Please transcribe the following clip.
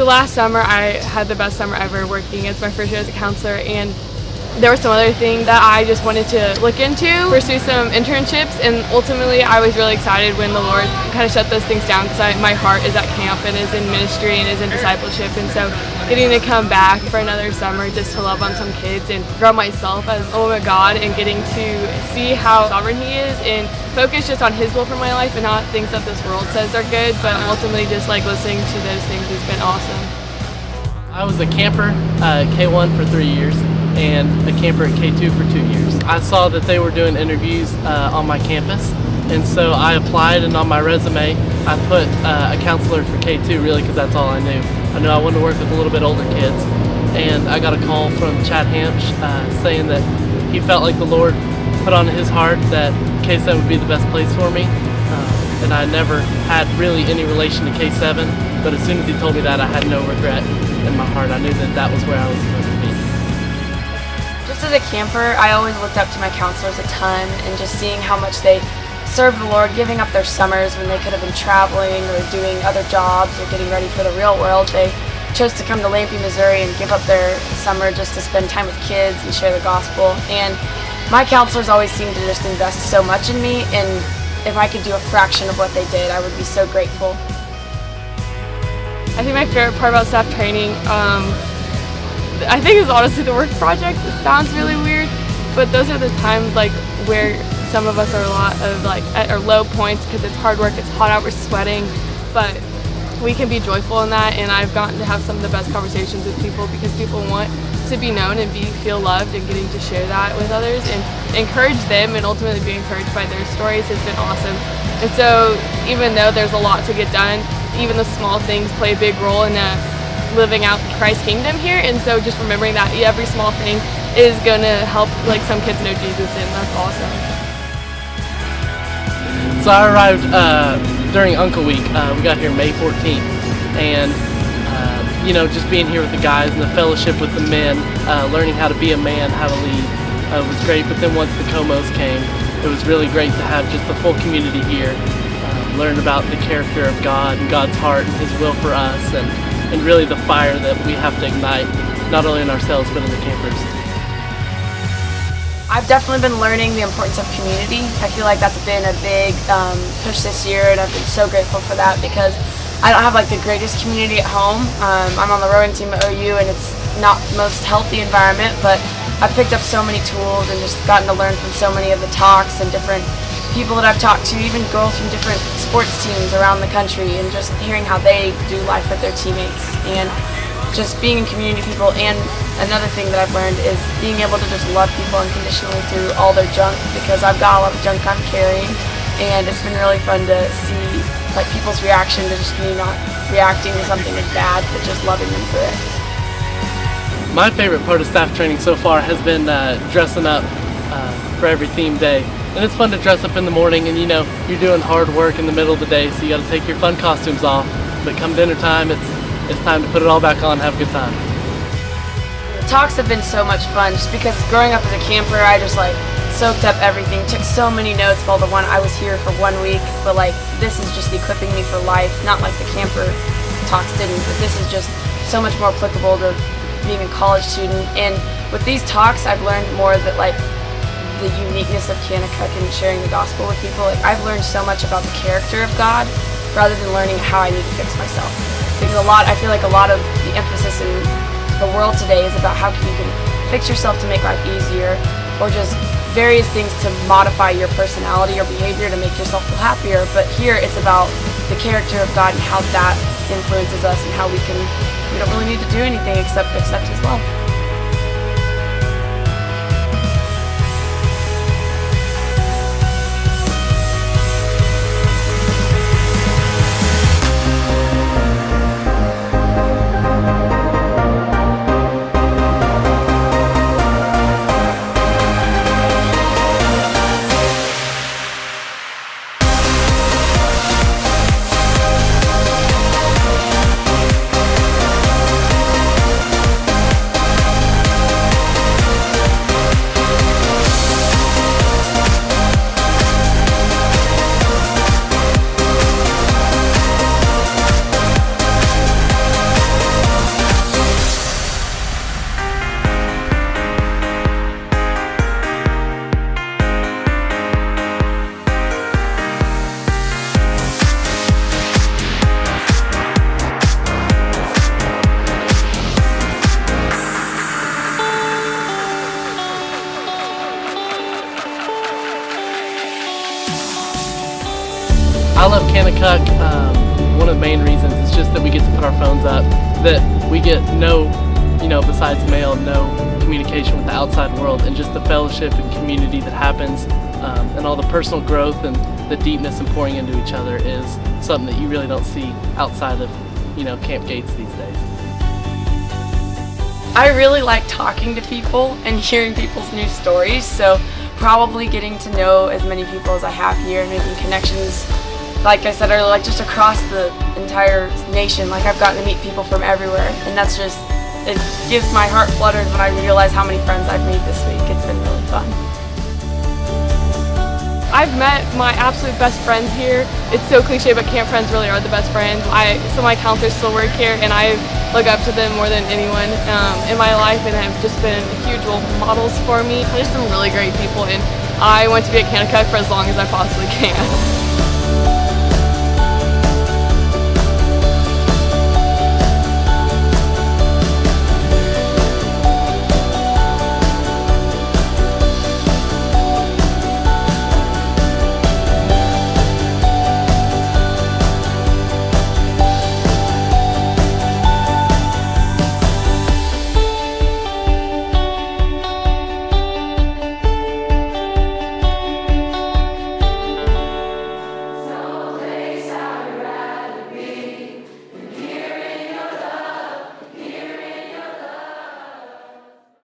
last summer I had the best summer ever working as my first year as a counselor, and there were some other things that I just wanted to look into, pursue some internships, and ultimately I was really excited when the Lord kind of shut those things down, because my heart is at camp and is in ministry and is in discipleship, and so getting to come back for another summer just to love on some kids and grow myself as a woman of God, and getting to see how sovereign He is and focus just on His will for my life and not things that this world says are good, but ultimately just like listening to those things has been awesome. I was a camper at K1 for 3 years and a camper at K2 for 2 years. I saw that they were doing interviews on my campus, and so I applied, and on my resume I put a counselor for K2, really because that's all I knew. I knew I wanted to work with a little bit older kids, and I got a call from Chad Hamps saying that he felt like the Lord put on his heart that K7 would be the best place for me, and I never had really any relation to K7, but as soon as he told me that, I had no regret in my heart. I knew that that was where I was supposed to be. Just as a camper, I always looked up to my counselors a ton, and just seeing how much they served the Lord, giving up their summers when they could have been traveling or doing other jobs or getting ready for the real world. They chose to come to Lampe, Missouri and give up their summer just to spend time with kids and share the gospel. And my counselors always seemed to just invest so much in me, and if I could do a fraction of what they did, I would be so grateful. I think my favorite part about staff training, I think is honestly the work project. It sounds really weird, but those are the times like where some of us are a lot of like at our low points because it's hard work, it's hot out, we're sweating, but we can be joyful in that. And I've gotten to have some of the best conversations with people because people want to be known and feel loved, and getting to share that with others and encourage them and ultimately be encouraged by their stories has been awesome. And so even though there's a lot to get done, even the small things play a big role in living out Christ's kingdom here, and so just remembering that every small thing is going to help like some kids know Jesus, and that's awesome. So I arrived during Uncle Week. We got here May 14th, and you know, just being here with the guys and the fellowship with the men, learning how to be a man, how to lead, was great. But then once the Comos came, it was really great to have just the full community here, learn about the character of God and God's heart and His will for us, and really the fire that we have to ignite, not only in ourselves but in the campers. I've definitely been learning the importance of community. I feel like that's been a big push this year, and I've been so grateful for that because I don't have like the greatest community at home. I'm on the rowing team at OU, and it's not the most healthy environment, but I've picked up so many tools and just gotten to learn from so many of the talks and different people that I've talked to, even girls from different sports teams around the country, and just hearing how they do life with their teammates and just being in community with people. And another thing that I've learned is being able to just love people unconditionally through all their junk, because I've got a lot of junk I'm carrying, and it's been really fun to see like people's reaction to just me not reacting to something as bad, but just loving them for it. My favorite part of staff training so far has been dressing up for every theme day. And it's fun to dress up in the morning, and you know, you're doing hard work in the middle of the day, so you got to take your fun costumes off. But come dinner time, it's time to put it all back on and have a good time. The talks have been so much fun, just because growing up as a camper, I just like soaked up everything, took so many notes while I was here for 1 week, but like this is just equipping me for life, not like the camper talks didn't, but this is just so much more applicable to being a college student. And with these talks, I've learned more that like the uniqueness of Kanakuk and sharing the gospel with people. Like, I've learned so much about the character of God rather than learning how I need to fix myself. Because I feel like a lot of the emphasis in the world today is about how you can fix yourself to make life easier, or just various things to modify your personality or behavior to make yourself feel happier. But here it's about the character of God and how that influences us, and how we don't really need to do anything except accept His love. I love Kanakuk. One of the main reasons is just that we get to put our phones up, that we get besides mail, no communication with the outside world, and just the fellowship and community that happens, and all the personal growth and the deepness and pouring into each other is something that you really don't see outside of, camp gates these days. I really like talking to people and hearing people's new stories, so probably getting to know as many people as I have here and making connections, like I said earlier, like just across the entire nation. Like I've gotten to meet people from everywhere, and that's just, it gives my heart flutters when I realize how many friends I've made this week. It's been really fun. I've met my absolute best friends here. It's so cliche, but camp friends really are the best friends. Some of my counselors still work here, and I look up to them more than anyone in my life, and have just been huge role models for me. They're just some really great people, and I want to be at Kanakuk for as long as I possibly can.